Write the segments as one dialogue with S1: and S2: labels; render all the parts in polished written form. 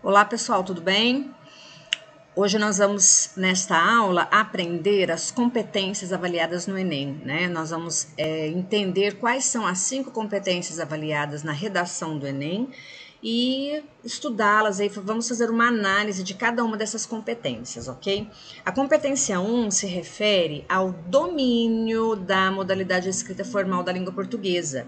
S1: Olá pessoal, tudo bem? Hoje nós vamos, nesta aula, aprender as competências avaliadas no Enem, né? Nós vamos entender quais são as 5 competências avaliadas na redação do Enem e estudá-las, aí vamos fazer uma análise de cada uma dessas competências, ok? A competência 1 se refere ao domínio da modalidade escrita formal da língua portuguesa.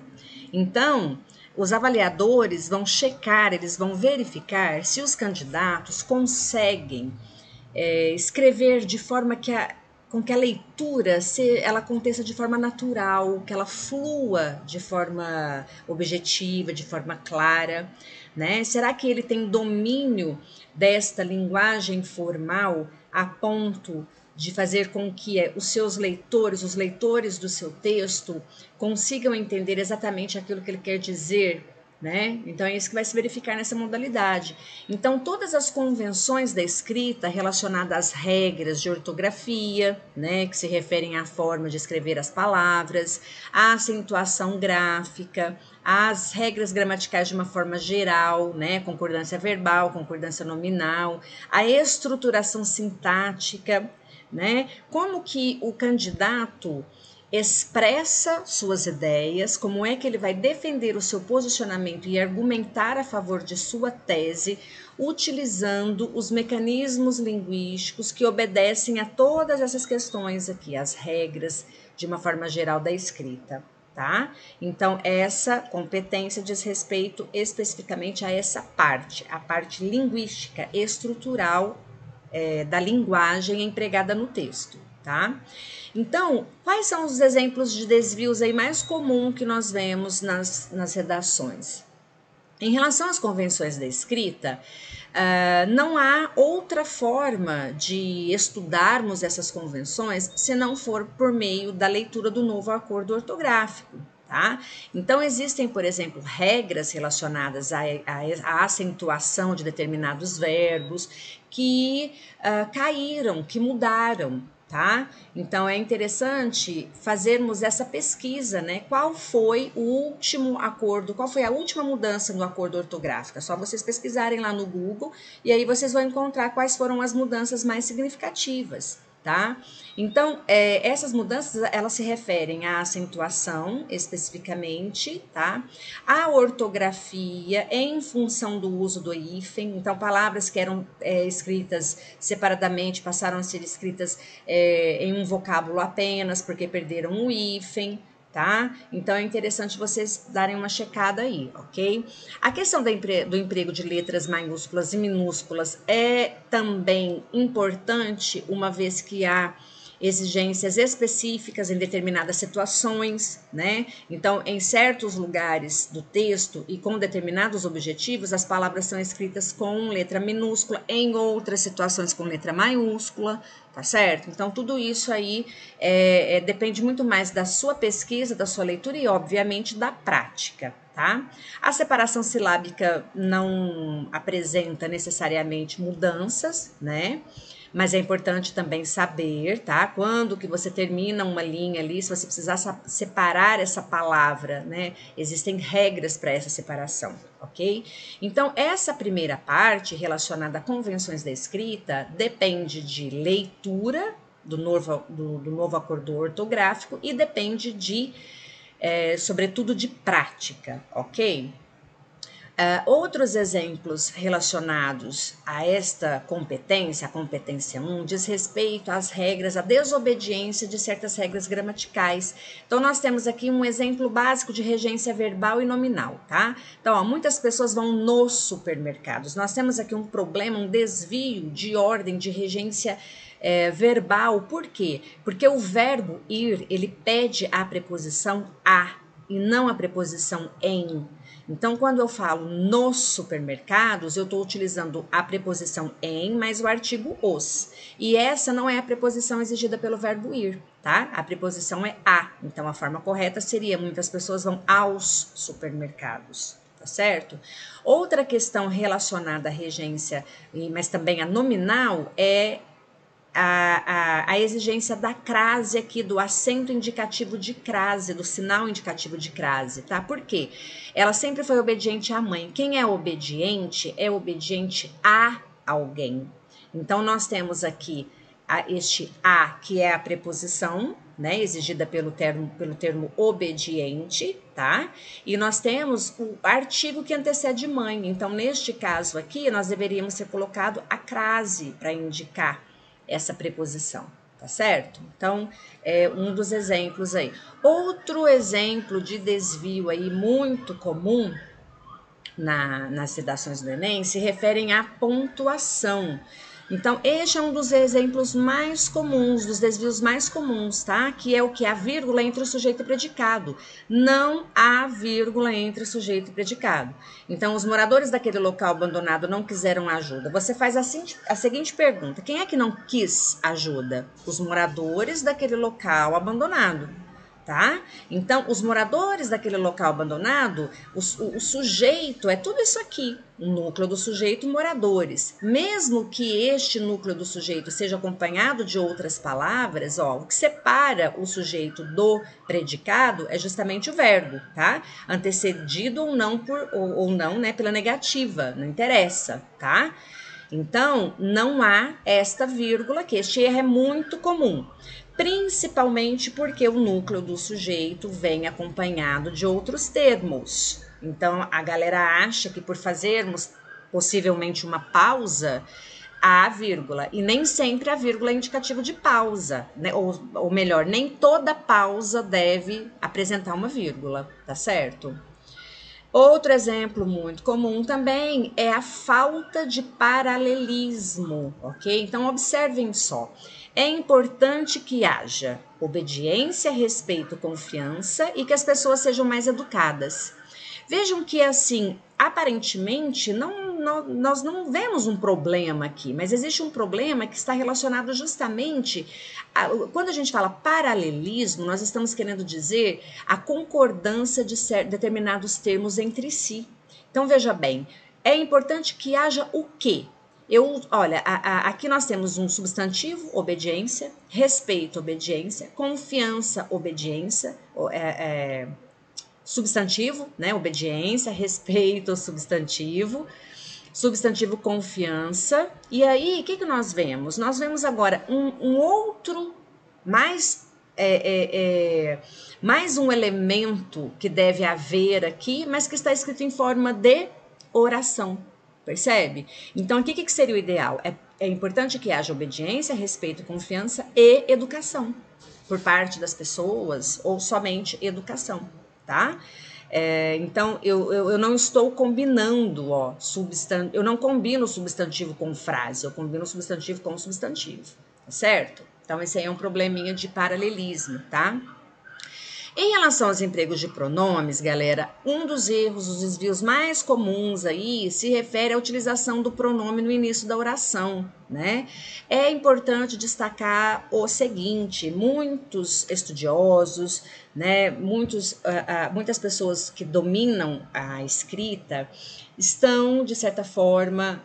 S1: Então, os avaliadores vão checar, eles vão verificar se os candidatos conseguem escrever de forma com que a leitura ela aconteça de forma natural, que ela flua de forma objetiva, de forma clara, né? Será que ele tem domínio desta linguagem formal a ponto de fazer com que os leitores do seu texto, consigam entender exatamente aquilo que ele quer dizer, né? Então é isso que vai se verificar nessa modalidade. Então todas as convenções da escrita relacionadas às regras de ortografia, né, que se referem à forma de escrever as palavras, à acentuação gráfica, às regras gramaticais de uma forma geral, né, concordância verbal, concordância nominal, a estruturação sintática, né? Como que o candidato expressa suas ideias, como é que ele vai defender o seu posicionamento e argumentar a favor de sua tese, utilizando os mecanismos linguísticos que obedecem a todas essas questões aqui, as regras de uma forma geral da escrita. Tá? Então, essa competência diz respeito especificamente a essa parte, a parte linguística, estrutural da linguagem empregada no texto, tá? Então, quais são os exemplos de desvios aí mais comuns que nós vemos nas redações? Em relação às convenções da escrita, não há outra forma de estudarmos essas convenções se não for por meio da leitura do novo acordo ortográfico. Tá? Então, existem, por exemplo, regras relacionadas à acentuação de determinados verbos que caíram, que mudaram. Tá? Então é interessante fazermos essa pesquisa, né? Qual foi o último acordo, qual foi a última mudança no acordo ortográfico? É só vocês pesquisarem lá no Google e aí vocês vão encontrar quais foram as mudanças mais significativas, tá? Então, essas mudanças, elas se referem à acentuação, especificamente, tá? À ortografia, em função do uso do hífen. Então, palavras que eram escritas separadamente passaram a ser escritas em um vocábulo apenas, porque perderam o hífen, tá? Então é interessante vocês darem uma checada aí, ok? A questão do emprego de letras maiúsculas e minúsculas é também importante, uma vez que há exigências específicas em determinadas situações, né? Então, em certos lugares do texto e com determinados objetivos, as palavras são escritas com letra minúscula, em outras situações com letra maiúscula, tá certo? Então, tudo isso aí depende muito mais da sua pesquisa, da sua leitura e, obviamente, da prática. Tá? A separação silábica não apresenta necessariamente mudanças, né? Mas é importante também saber, tá? Quando que você termina uma linha ali, se você precisar separar essa palavra, né? Existem regras para essa separação, ok? Então, essa primeira parte relacionada a convenções da escrita depende de leitura do novo acordo ortográfico e depende sobretudo, de prática, ok? Outros exemplos relacionados a esta competência, a competência 1, diz respeito às regras, à desobediência de certas regras gramaticais. Então, nós temos aqui um exemplo básico de regência verbal e nominal, tá? Então, muitas pessoas vão nos supermercados. Nós temos aqui um problema, um desvio de ordem de regência verbal. Por quê? Porque o verbo ir, ele pede a preposição a e não a preposição em. Então, quando eu falo nos supermercados, eu estou utilizando a preposição em mais o artigo os. E essa não é a preposição exigida pelo verbo ir, tá? A preposição é a. Então, a forma correta seria: muitas pessoas vão aos supermercados. Tá certo? Outra questão relacionada à regência, mas também à nominal, é a exigência da crase aqui, do acento indicativo de crase, do sinal indicativo de crase, tá? Por quê? Ela sempre foi obediente à mãe. Quem é obediente a alguém. Então, nós temos aqui este a, que é a preposição, né, exigida pelo termo obediente, tá? E nós temos o artigo que antecede mãe. Então, neste caso aqui, nós deveríamos ter colocado a crase para indicar essa preposição, tá certo? Então, é um dos exemplos aí. Outro exemplo de desvio aí muito comum nas redações do Enem se referem à pontuação. Então, este é um dos exemplos mais comuns, dos desvios mais comuns, tá? Que é o que? A vírgula entre o sujeito e o predicado. Não há vírgula entre sujeito e predicado. Então, os moradores daquele local abandonado não quiseram ajuda. Você faz a seguinte pergunta: quem é que não quis ajuda? Os moradores daquele local abandonado. Tá? Então, os moradores daquele local abandonado, o sujeito é tudo isso aqui, o núcleo do sujeito, moradores. Mesmo que este núcleo do sujeito seja acompanhado de outras palavras, ó, o que separa o sujeito do predicado é justamente o verbo, tá? Antecedido ou não, né, pela negativa, não interessa, tá? Então, não há esta vírgula, que este erro é muito comum, principalmente porque o núcleo do sujeito vem acompanhado de outros termos. Então, a galera acha que por fazermos possivelmente uma pausa, há vírgula, e nem sempre a vírgula é indicativo de pausa, né? Ou melhor, nem toda pausa deve apresentar uma vírgula, tá certo? Outro exemplo muito comum também é a falta de paralelismo, ok? Então, observem só. É importante que haja obediência, respeito, confiança e que as pessoas sejam mais educadas. Vejam que, assim, aparentemente, nós não vemos um problema aqui, mas existe um problema que está relacionado justamente quando a gente fala paralelismo, nós estamos querendo dizer a concordância de determinados termos entre si. Então, veja bem, é importante que haja o quê? Olha, aqui nós temos um substantivo, obediência, respeito, obediência, confiança, obediência, substantivo, né? Obediência, respeito, substantivo confiança. E aí, o que nós vemos? Nós vemos agora um outro, mais um elemento que deve haver aqui, mas que está escrito em forma de oração. Percebe? Então, aqui o que seria o ideal? É importante que haja obediência, respeito, confiança e educação por parte das pessoas, ou somente educação, tá? Então, eu não estou combinando, ó, eu não combino substantivo com frase, eu combino substantivo com substantivo, tá certo? Então, esse aí é um probleminha de paralelismo, tá? Em relação aos empregos de pronomes, galera, um dos erros, os desvios mais comuns aí se refere à utilização do pronome no início da oração, né? É importante destacar o seguinte: muitos estudiosos, né, muitas pessoas que dominam a escrita estão, de certa forma,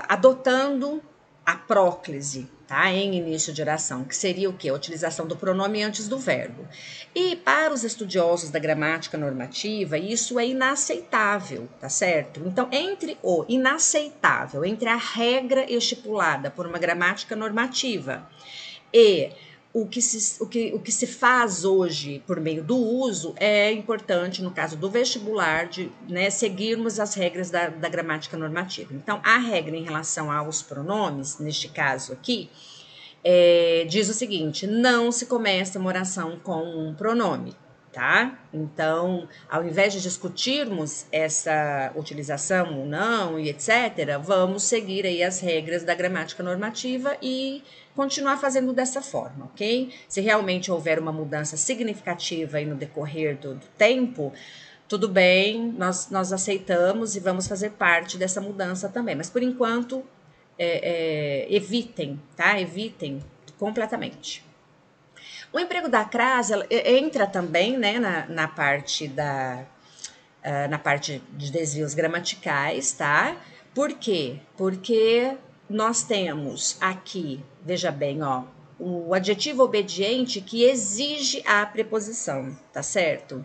S1: adotando a próclise, tá? Em início de oração, que seria o quê? A utilização do pronome antes do verbo. E para os estudiosos da gramática normativa, isso é inaceitável, tá certo? Então, entre o inaceitável, entre a regra estipulada por uma gramática normativa e o que se faz hoje por meio do uso, é importante, no caso do vestibular, né, seguirmos as regras da gramática normativa. Então, a regra em relação aos pronomes, neste caso aqui, diz o seguinte: não se começa uma oração com um pronome, tá? Então, ao invés de discutirmos essa utilização ou não e etc., vamos seguir aí as regras da gramática normativa e continuar fazendo dessa forma, ok? Se realmente houver uma mudança significativa aí no decorrer do tempo, tudo bem, nós aceitamos e vamos fazer parte dessa mudança também. Mas, por enquanto, evitem, tá? Evitem completamente. O emprego da crase entra também, né, na parte de desvios gramaticais, tá? Por quê? Porque nós temos aqui, veja bem, ó, o adjetivo obediente que exige a preposição, tá certo?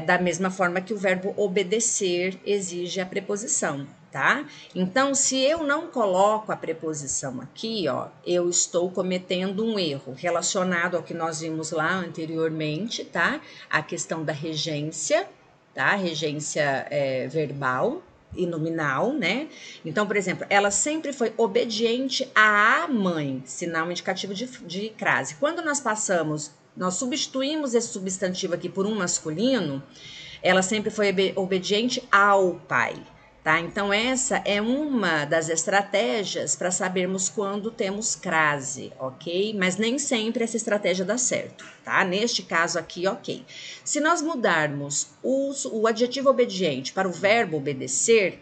S1: Da mesma forma que o verbo obedecer exige a preposição, tá? Então, se eu não coloco a preposição aqui, ó, eu estou cometendo um erro relacionado ao que nós vimos lá anteriormente, tá? A questão da regência, tá? Regência verbal e nominal, né? Então, por exemplo, ela sempre foi obediente à mãe, sinal indicativo de crase. Quando nós substituímos esse substantivo aqui por um masculino, ela sempre foi obediente ao pai, tá? Então, essa é uma das estratégias para sabermos quando temos crase, ok? Mas nem sempre essa estratégia dá certo, tá? Neste caso aqui, ok. Se nós mudarmos o adjetivo obediente para o verbo obedecer,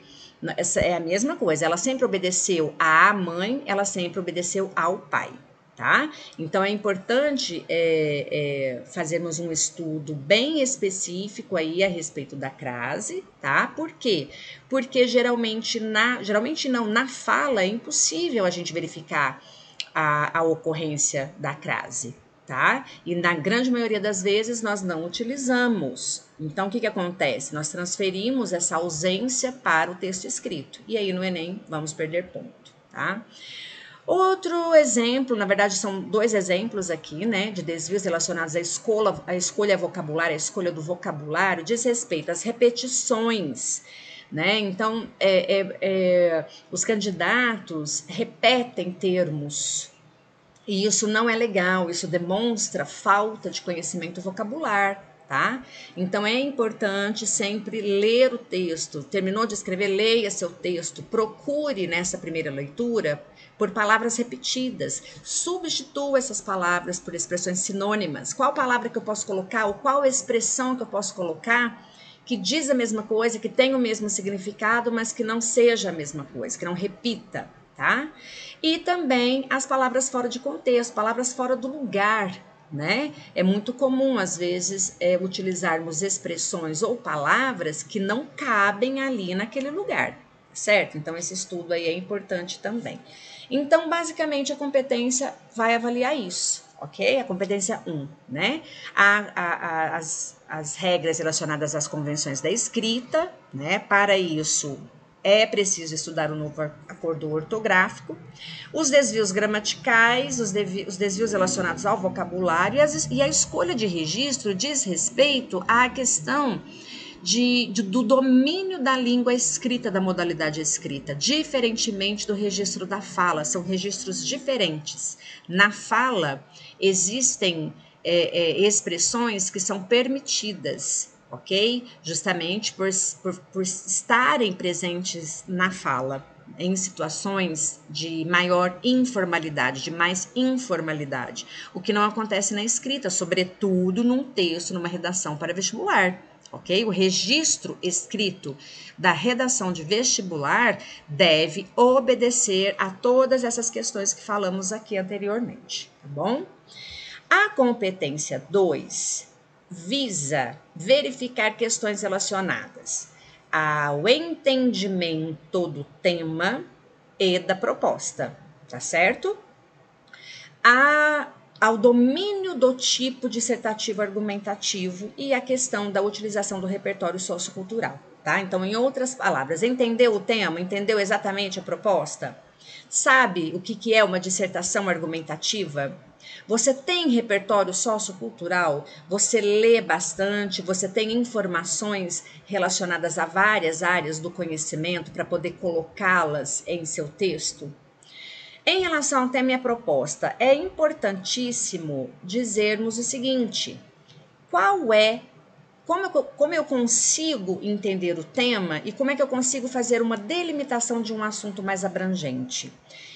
S1: essa é a mesma coisa. Ela sempre obedeceu à mãe, ela sempre obedeceu ao pai. Tá? Então é importante fazermos um estudo bem específico aí a respeito da crase, tá? Por quê? Porque geralmente na fala é impossível a gente verificar a ocorrência da crase, tá? E na grande maioria das vezes nós não utilizamos. Então o que acontece? Nós transferimos essa ausência para o texto escrito e aí no Enem vamos perder ponto, tá? Outro exemplo, na verdade são dois exemplos aqui, né, de desvios relacionados à escolha vocabulária, à escolha do vocabulário, diz respeito às repetições, né, então os candidatos repetem termos, e isso não é legal, isso demonstra falta de conhecimento vocabular, tá? Então é importante sempre ler o texto. Terminou de escrever, leia seu texto. Procure nessa primeira leitura por palavras repetidas. Substitua essas palavras por expressões sinônimas. Qual palavra que eu posso colocar ou qual expressão que eu posso colocar que diz a mesma coisa, que tem o mesmo significado, mas que não seja a mesma coisa, que não repita, tá? E também as palavras fora de contexto, palavras fora do lugar, né? É muito comum, às vezes, utilizarmos expressões ou palavras que não cabem ali naquele lugar, certo? Então, esse estudo aí é importante também. Então, basicamente, a competência vai avaliar isso, ok? A competência 1, né? As regras relacionadas às convenções da escrita, né? Para isso, é preciso estudar o novo acordo ortográfico, os desvios gramaticais, os desvios relacionados ao vocabulário e a escolha de registro diz respeito à questão do domínio da língua escrita, da modalidade escrita, diferentemente do registro da fala, são registros diferentes. Na fala, existem expressões que são permitidas, ok? Justamente por estarem presentes na fala, em situações de maior informalidade, de mais informalidade, o que não acontece na escrita, sobretudo num texto, numa redação para vestibular. Ok? O registro escrito da redação de vestibular deve obedecer a todas essas questões que falamos aqui anteriormente, tá bom? A competência 2 visa verificar questões relacionadas ao entendimento do tema e da proposta, tá certo? Ao domínio do tipo dissertativo argumentativo e a questão da utilização do repertório sociocultural, tá? Então, em outras palavras, entendeu o tema? Entendeu exatamente a proposta? Sabe o que é uma dissertação argumentativa? Você tem repertório sociocultural? Você lê bastante? Você tem informações relacionadas a várias áreas do conhecimento para poder colocá-las em seu texto? Em relação ao tema e a proposta, é importantíssimo dizermos o seguinte: como eu consigo entender o tema e como é que eu consigo fazer uma delimitação de um assunto mais abrangente?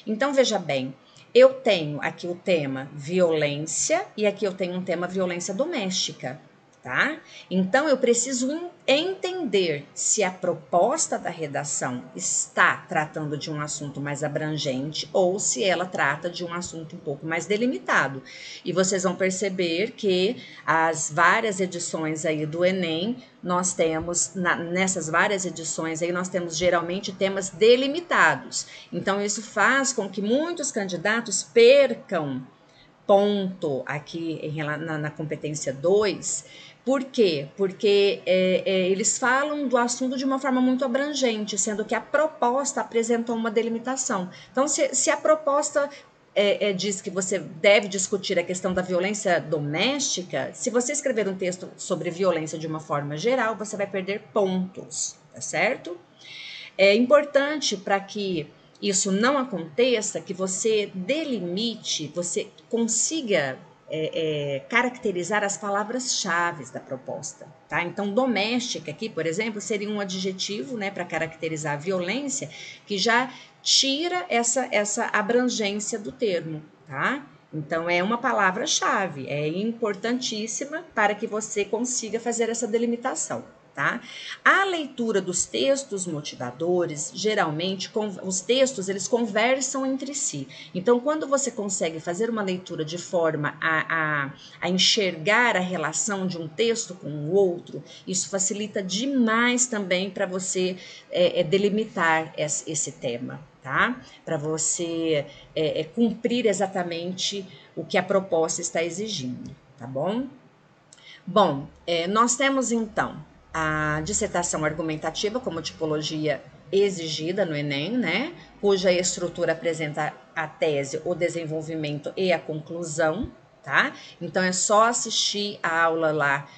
S1: Então, veja bem, eu tenho aqui o tema violência e aqui eu tenho um tema violência doméstica, tá? Então, eu preciso entender se a proposta da redação está tratando de um assunto mais abrangente ou se ela trata de um assunto um pouco mais delimitado. E vocês vão perceber que as várias edições aí do Enem, nós temos, nessas várias edições aí, nós temos geralmente temas delimitados. Então, isso faz com que muitos candidatos percam ponto aqui na competência 2. Por quê? Porque eles falam do assunto de uma forma muito abrangente, sendo que a proposta apresentou uma delimitação. Então, se a proposta diz que você deve discutir a questão da violência doméstica, se você escrever um texto sobre violência de uma forma geral, você vai perder pontos, tá certo? É importante para que isso não aconteça, que você delimite, você consiga caracterizar as palavras-chave da proposta, tá? Então, doméstica aqui, por exemplo, seria um adjetivo, né, para caracterizar a violência, que já tira essa abrangência do termo, tá? Então, é uma palavra-chave, é importantíssima para que você consiga fazer essa delimitação. Tá? A leitura dos textos motivadores, geralmente, os textos eles conversam entre si. Então, quando você consegue fazer uma leitura de forma a enxergar a relação de um texto com o outro, isso facilita demais também para você delimitar esse tema, tá? Para você cumprir exatamente o que a proposta está exigindo, tá bom? Bom, nós temos então a dissertação argumentativa como tipologia exigida no Enem, né? Cuja estrutura apresenta a tese, o desenvolvimento e a conclusão, tá? Então é só assistir a aula lá,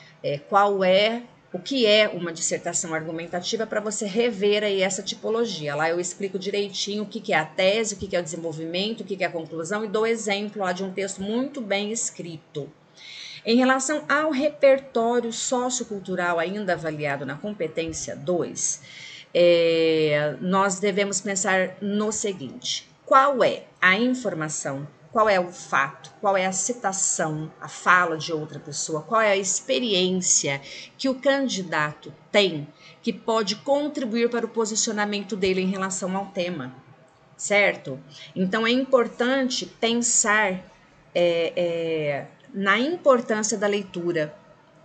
S1: o que é uma dissertação argumentativa para você rever aí essa tipologia. Lá eu explico direitinho o que é a tese, o que é o desenvolvimento, o que é a conclusão e dou exemplo lá de um texto muito bem escrito. Em relação ao repertório sociocultural ainda avaliado na competência 2, nós devemos pensar no seguinte: qual é a informação, qual é o fato, qual é a citação, a fala de outra pessoa, qual é a experiência que o candidato tem que pode contribuir para o posicionamento dele em relação ao tema, certo? Então é importante pensar na importância da leitura,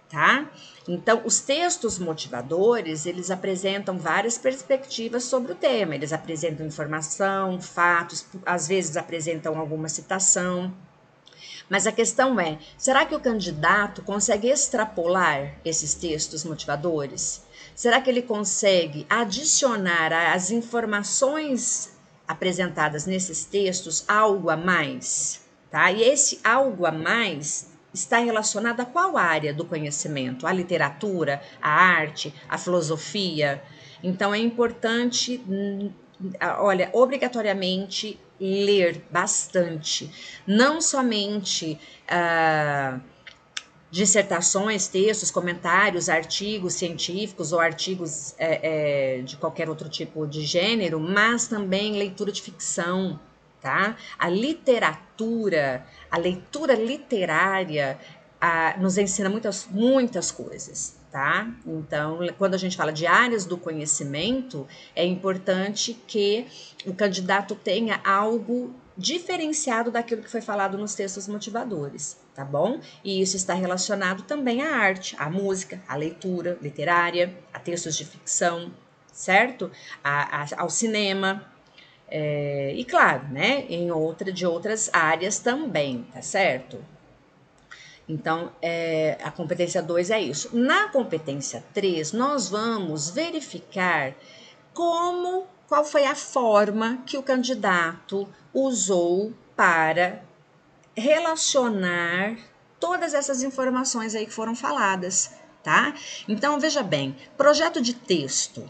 S1: tá? Então, os textos motivadores, eles apresentam várias perspectivas sobre o tema. Eles apresentam informação, fatos, às vezes apresentam alguma citação. Mas a questão é, será que o candidato consegue extrapolar esses textos motivadores? Será que ele consegue adicionar às informações apresentadas nesses textos algo a mais? Tá? E esse algo a mais está relacionado a qual área do conhecimento? A literatura, a arte, a filosofia? Então, é importante, olha, obrigatoriamente ler bastante. Não somente dissertações, textos, comentários, artigos científicos ou artigos de qualquer outro tipo de gênero, mas também leitura de ficção, tá? A literatura, a leitura literária nos ensina muitas coisas, tá? Então, quando a gente fala de áreas do conhecimento, é importante que o candidato tenha algo diferenciado daquilo que foi falado nos textos motivadores, tá bom? E isso está relacionado também à arte, à música, à leitura literária, a textos de ficção, certo? Ao cinema, e claro, né, de outras áreas também, tá certo? Então, a competência 2 é isso. Na competência 3, nós vamos verificar qual foi a forma que o candidato usou para relacionar todas essas informações aí que foram faladas, tá? Então, veja bem, projeto de texto.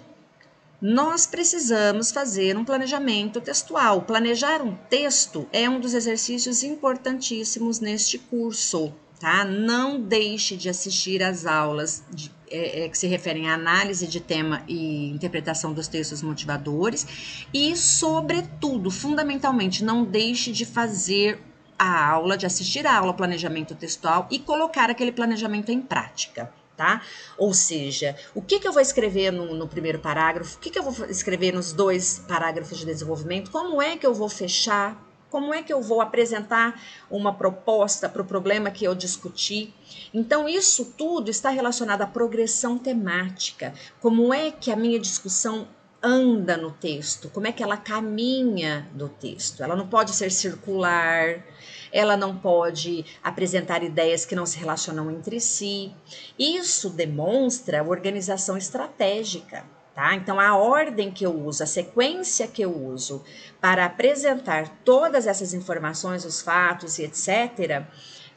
S1: Nós precisamos fazer um planejamento textual. Planejar um texto é um dos exercícios importantíssimos neste curso, tá? Não deixe de assistir às aulas que se referem à análise de tema e interpretação dos textos motivadores e, sobretudo, fundamentalmente, não deixe de fazer a aula, de assistir a aula planejamento textual e colocar aquele planejamento em prática, tá? Ou seja, o que eu vou escrever no primeiro parágrafo, o que eu vou escrever nos 2 parágrafos de desenvolvimento, como é que eu vou fechar, como é que eu vou apresentar uma proposta para o problema que eu discuti. Então, isso tudo está relacionado à progressão temática, como é que a minha discussão anda no texto, como é que ela caminha no texto. Ela não pode ser circular, ela não pode apresentar ideias que não se relacionam entre si. Isso demonstra organização estratégica, tá? Então, a ordem que eu uso, a sequência que eu uso para apresentar todas essas informações, os fatos e etc.,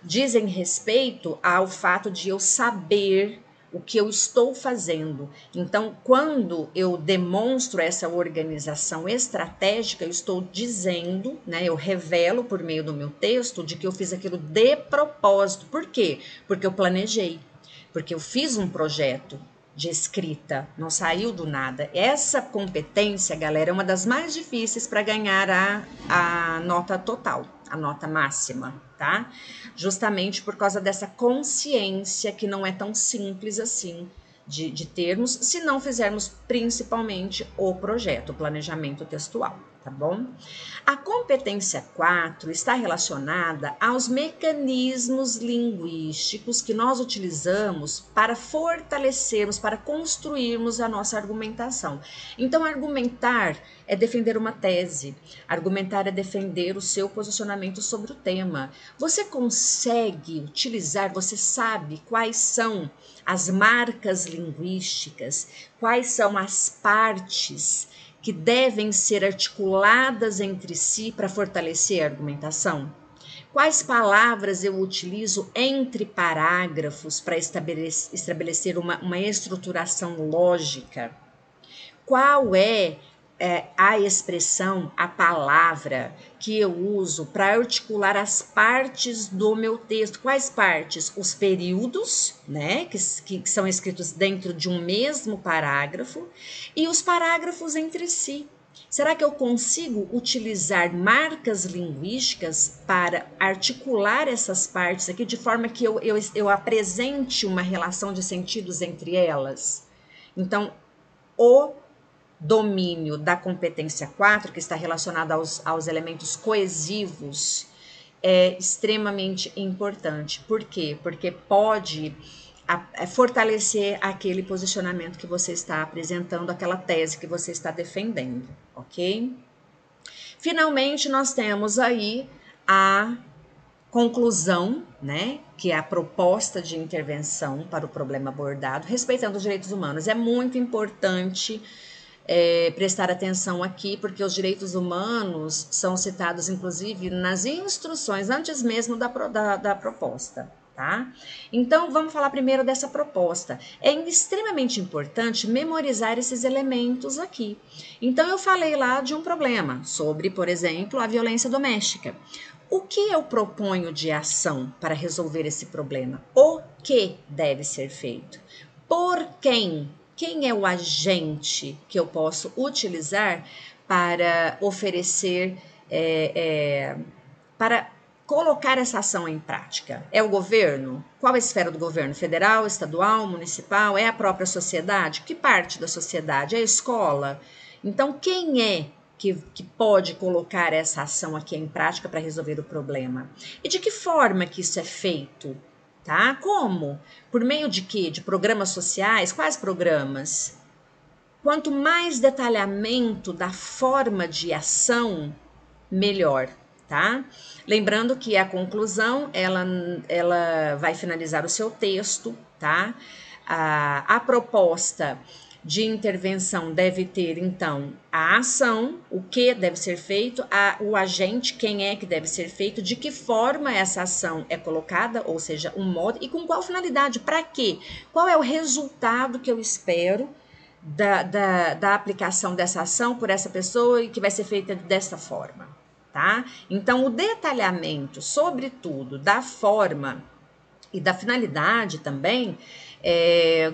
S1: dizem respeito ao fato de eu saber o que eu estou fazendo. Então, quando eu demonstro essa organização estratégica, eu estou dizendo, né, eu revelo por meio do meu texto de que eu fiz aquilo de propósito. Por quê? Porque eu planejei, porque eu fiz um projeto de escrita, não saiu do nada. Essa competência, galera, é uma das mais difíceis para ganhar a nota total, a nota máxima, tá? Justamente por causa dessa consciência que não é tão simples assim de termos, se não fizermos principalmente o projeto, o planejamento textual, tá bom? A competência 4 está relacionada aos mecanismos linguísticos que nós utilizamos para fortalecermos, para construirmos a nossa argumentação. Então, argumentar é defender uma tese, argumentar é defender o seu posicionamento sobre o tema. Você consegue utilizar, você sabe quais são as marcas linguísticas, quais são as partes que devem ser articuladas entre si para fortalecer a argumentação? Quais palavras eu utilizo entre parágrafos para estabelecer uma estruturação lógica? Qual é a expressão, a palavra que eu uso para articular as partes do meu texto? Quais partes? Os períodos, né, que são escritos dentro de um mesmo parágrafo, e os parágrafos entre si. Será que eu consigo utilizar marcas linguísticas para articular essas partes aqui de forma que eu apresente uma relação de sentidos entre elas? Então, o domínio da competência 4, que está relacionada aos elementos coesivos, é extremamente importante. Por quê? Porque pode fortalecer aquele posicionamento que você está apresentando, aquela tese que você está defendendo, ok? Finalmente, nós temos aí a conclusão, né, que é a proposta de intervenção para o problema abordado, respeitando os direitos humanos. É muito importante prestar atenção aqui, porque os direitos humanos são citados, inclusive, nas instruções, antes mesmo da proposta, tá? Então, vamos falar primeiro dessa proposta. É extremamente importante memorizar esses elementos aqui. Então, eu falei lá de um problema sobre, por exemplo, a violência doméstica. O que eu proponho de ação para resolver esse problema? O que deve ser feito? Por quem? Quem é o agente que eu posso utilizar para oferecer, para colocar essa ação em prática? É o governo? Qual a esfera do governo? Federal, estadual, municipal? É a própria sociedade? Que parte da sociedade? É a escola? Então, quem é que pode colocar essa ação aqui em prática para resolver o problema? E de que forma que isso é feito? Tá? Como? Por meio de quê? De programas sociais? Quais programas? Quanto mais detalhamento da forma de ação, melhor, tá? Lembrando que a conclusão, ela vai finalizar o seu texto, tá? A proposta de intervenção deve ter, então, a ação, o que deve ser feito, o agente, quem é que deve ser feito, de que forma essa ação é colocada, ou seja, um modo, e com qual finalidade, para quê? Qual é o resultado que eu espero da aplicação dessa ação por essa pessoa e que vai ser feita dessa forma, tá? Então, o detalhamento, sobretudo, da forma e da finalidade também,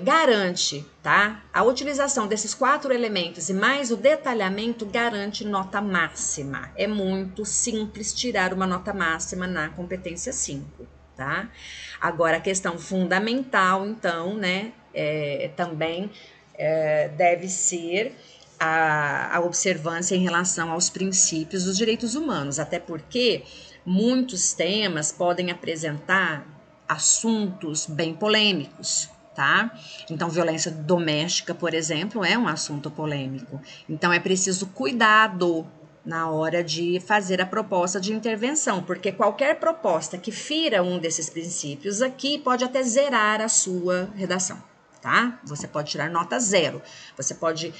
S1: garante, tá? A utilização desses 4 elementos e mais o detalhamento garante nota máxima. É muito simples tirar uma nota máxima na competência 5. tá? Agora, a questão fundamental, então, né, também deve ser a observância em relação aos princípios dos direitos humanos, até porque muitos temas podem apresentar assuntos bem polêmicos, tá? Então, violência doméstica, por exemplo, é um assunto polêmico. Então, é preciso cuidado na hora de fazer a proposta de intervenção, porque qualquer proposta que fira um desses princípios aqui pode até zerar a sua redação, tá? Você pode tirar nota 0. Você pode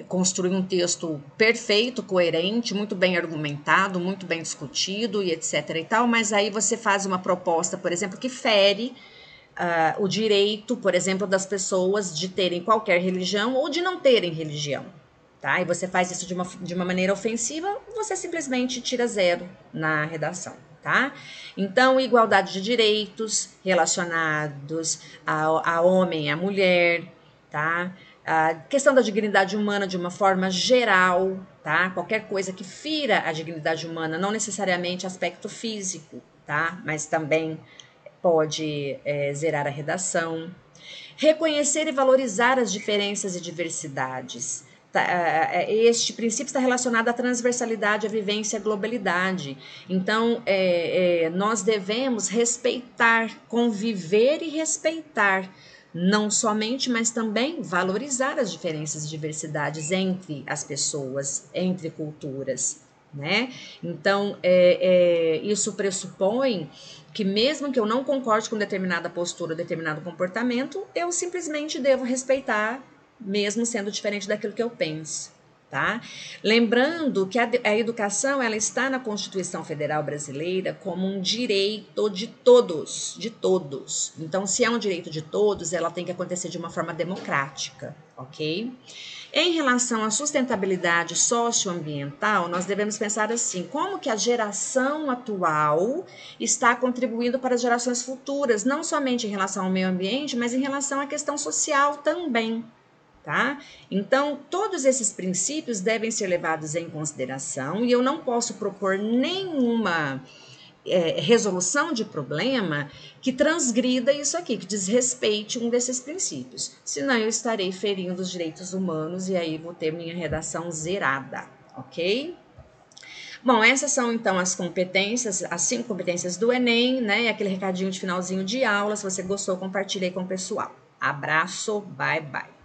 S1: construir um texto perfeito, coerente, muito bem argumentado, muito bem discutido e etc e tal, mas aí você faz uma proposta, por exemplo, que fere o direito, por exemplo, das pessoas de terem qualquer religião ou de não terem religião, tá? E você faz isso de uma maneira ofensiva, você simplesmente tira 0 na redação, tá? Então, igualdade de direitos relacionados a homem e a mulher, tá? A questão da dignidade humana de uma forma geral, tá? Qualquer coisa que fira a dignidade humana, não necessariamente aspecto físico, tá? Mas também pode zerar a redação. Reconhecer e valorizar as diferenças e diversidades. Este princípio está relacionado à transversalidade, à vivência e à globalidade. Então, nós devemos respeitar, conviver e respeitar, não somente, mas também valorizar as diferenças e diversidades entre as pessoas, entre culturas, né? Então, isso pressupõe que mesmo que eu não concorde com determinada postura, determinado comportamento, eu simplesmente devo respeitar, mesmo sendo diferente daquilo que eu penso, tá? Lembrando que a educação, ela está na Constituição Federal Brasileira como um direito de todos, de todos. Então, se é um direito de todos, ela tem que acontecer de uma forma democrática, ok? Em relação à sustentabilidade socioambiental, nós devemos pensar assim, como que a geração atual está contribuindo para as gerações futuras, não somente em relação ao meio ambiente, mas em relação à questão social também, tá? Então, todos esses princípios devem ser levados em consideração e eu não posso propor nenhuma resolução de problema que transgrida isso aqui, que desrespeite um desses princípios. Senão eu estarei ferindo os direitos humanos e aí vou ter minha redação zerada, ok? Bom, essas são então as competências, as 5 competências do Enem, né? Aquele recadinho de finalzinho de aula. Se você gostou, compartilhe aí com o pessoal. Abraço, bye bye.